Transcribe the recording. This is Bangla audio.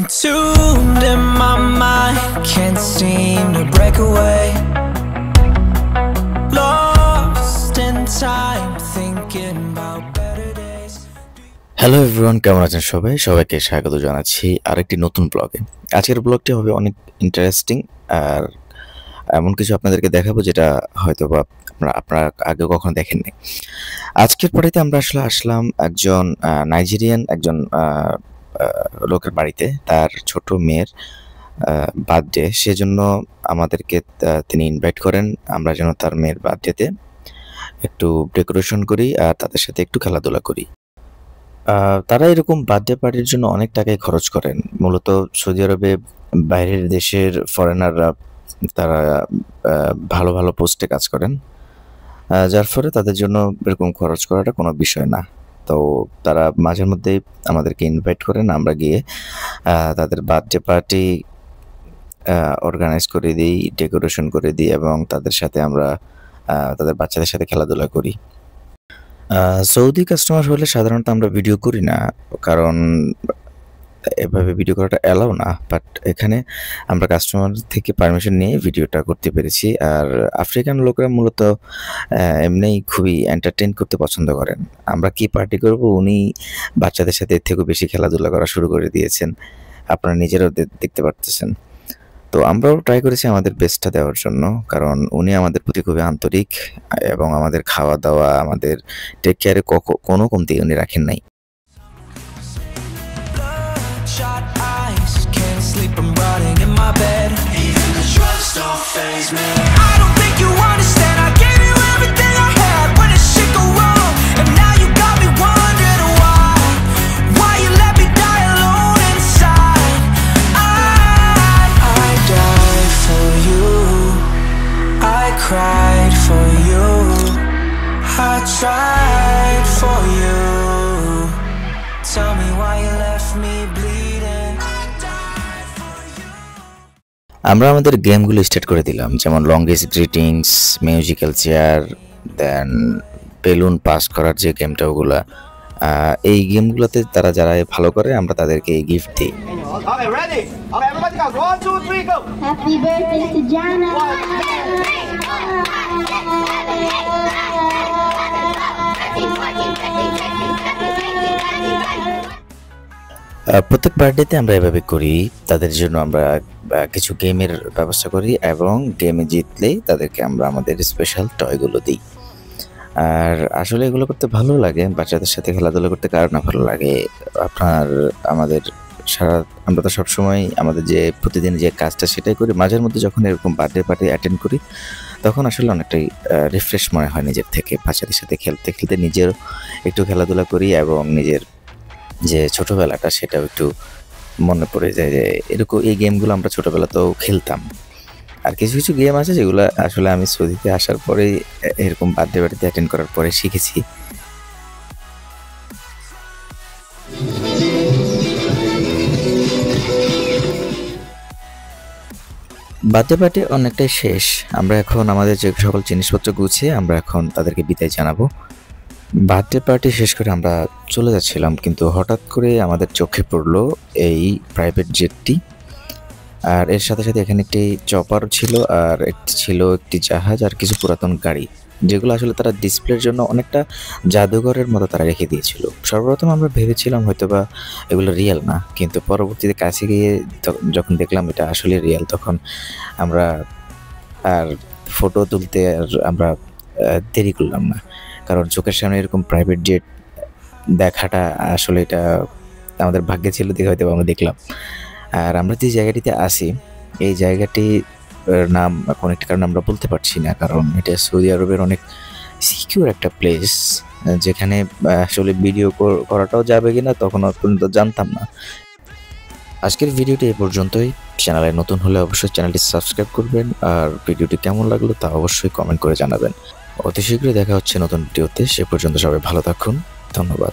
Entombed in my mind, can't seem to break away. Lost in time, thinking about better days. Hello everyone, কেমন আছেন সবাই? সবাইকে স্বাগত জানাচ্ছি আরেকটি নতুন ব্লগে। আজকের ব্লগটি হবে অনেক ইন্টারেস্টিং, আর এমন কিছু আপনাদেরকে দেখাবো যেটা হয়তো বা আপনারা আগে কখনো দেখেননি। আজকের পার্টিতে আমরা আসলাম একজন নাইজেরিয়ান একজন লোকের বাড়িতে। তার ছোট মেয়ের বার্থডে, সেজন্য আমাদেরকে তিনি ইনভাইট করেন আমরা যেন তার মেয়ের বার্থডেতে একটু ডেকোরেশন করি আর তাদের সাথে একটু খেলাধুলা করি। তারা এরকম বার্থডে পার্টির জন্য অনেক টাকাই খরচ করেন। মূলত সৌদি আরবে বাইরের দেশের ফরেনাররা তারা ভালো ভালো পোস্টে কাজ করেন, যার ফলে তাদের জন্য এরকম খরচ করাটা কোনো বিষয় না। তো তারা মাঝে মধ্যেই আমাদেরকে ইনভাইট করেন, আমরা গিয়ে তাদের বার্থডে পার্টি অর্গানাইজ করে দিই, ডেকোরেশন করে দিই এবং তাদের সাথে আমরা তাদের বাচ্চাদের সাথে খেলাধুলা করি। সৌদি কাস্টমার হলে সাধারণত আমরা ভিডিও করি না, কারণ এভাবে ভিডিও করাটা অ্যালাউ না। বাট এখানে আমরা কাস্টমার থেকে পারমিশন নিয়ে ভিডিওটা করতে পেরেছি। আর আফ্রিকান লোকরা মূলত এমনিই খুবই এন্টারটেইন করতে পছন্দ করেন। আমরা কি পার্টি করব, উনি বাচ্চাদের সাথে এর থেকেও বেশি খেলাধুলা করা শুরু করে দিয়েছেন, আপনারা নিজেরাও দেখতে পারতেছেন। তো আমরাও ট্রাই করেছি আমাদের বেস্টটা দেওয়ার জন্য, কারণ উনি আমাদের প্রতি খুবই আন্তরিক এবং আমাদের খাওয়া দাওয়া, আমাদের টেক কেয়ারে কোনো কমতি উনি রাখেন নাই। Bloodshot eyes, can't sleep, I'm rotting in my bed. Even the drugs don't faze me. I don't think you understand, I gave you everything I had. When did shit go wrong? And now you got me wondering why you let me die alone inside. I died for you, I cried for you, I tried for you. Tell me why you left me bleeding. আমরা আমাদের গেমগুলো স্টার্ট করে দিলাম, যেমন লংগেস্ট গ্রিটিংস, মিউজিক্যাল চেয়ার, দেন বেলুন পাস করার যে গেমটা, ওগুলা এই গেমগুলোতে তারা যারা ভালো করে আমরা তাদেরকে এই গিফট দিই। Okay, ready? Okay, everybody go. 1, 2, 3, go. Happy birthday to Jana. প্রত্যেক বার্থডেতে আমরা এভাবে করি, তাদের জন্য আমরা কিছু গেমের ব্যবস্থা করি এবং গেমে জিতলেই তাদেরকে আমরা আমাদের স্পেশাল টয়গুলো দিই। আর আসলে এগুলো করতে ভালো লাগে, বাচ্চাদের সাথে খেলাধুলা করতে কার না ভালো লাগে। আমরা তো সবসময় আমাদের যে প্রতিদিন যে কাজটা সেটাই করি, মাঝের মধ্যে যখন এরকম বার্থডে পার্টি অ্যাটেন্ড করি তখন আসলে অনেকটাই রিফ্রেশ মনে হয় নিজের থেকে। বাচ্চাদের সাথে খেলতে খেলতে নিজেরও একটু খেলাধুলা করি এবং নিজের যে ছোটোবেলাটা সেটাও একটু মনে পড়ে যায়, যে এরকম এই গেমগুলো আমরা ছোটোবেলাতেও খেলতাম। আর কিছু কিছু গেম আছে যেগুলো আসলে আমি সৌদিতে আসার পরেই এরকম বার্থডে পার্টিতে অ্যাটেন্ড করার পরে শিখেছি। বার্থডে পার্টি অনেকটাই শেষ, আমরা এখন আমাদের যে সকল জিনিসপত্র গুছিয়ে আমরা এখন তাদেরকে বিদায় জানাবো। বার্থডে পার্টি শেষ করে আমরা চলে যাচ্ছিলাম, কিন্তু হঠাৎ করে আমাদের চোখে পড়লো এই প্রাইভেট জেটটি। আর এর সাথে সাথে এখানে একটি চপার ছিল, আর একটি ছিল একটি জাহাজ, আর কিছু পুরাতন গাড়ি, যেগুলো আসলে তারা ডিসপ্লের জন্য অনেকটা জাদুঘরের মতো তারা রেখে দিয়েছিল। সর্বপ্রথম আমরা ভেবেছিলাম হয়তোবা এগুলো রিয়েল না, কিন্তু পরবর্তীতে কাছে গিয়ে যখন দেখলাম এটা আসলে রিয়েল, তখন আমরা আর ফটো তুলতে আর আমরা দেরি করলাম না, কারণ চোখের সামনে এরকম প্রাইভেট জেট দেখাটা আসলে এটা আমাদের ভাগ্যে ছিল, দেখে হয়তো আমরা দেখলাম। আর আমরা যে জায়গাটিতে আসি, এই জায়গাটির নাম এখন একটা কারণ আমরা বলতে পারছি না, কারণ এটা সৌদি আরবের অনেক সিকিউর একটা প্লেস, যেখানে আসলে ভিডিও করাটাও যাবে কিনা তখন পর্যন্ত জানতাম না। আজকের ভিডিওটি এই পর্যন্তই। চ্যানেলে নতুন হলে অবশ্যই চ্যানেলটি সাবস্ক্রাইব করবেন, আর ভিডিওটি কেমন লাগলো তা অবশ্যই কমেন্ট করে জানাবেন। অতি শীঘ্রই দেখা হচ্ছে নতুন ভিডিওতে, সে পর্যন্ত সবাই ভালো থাকুন, ধন্যবাদ।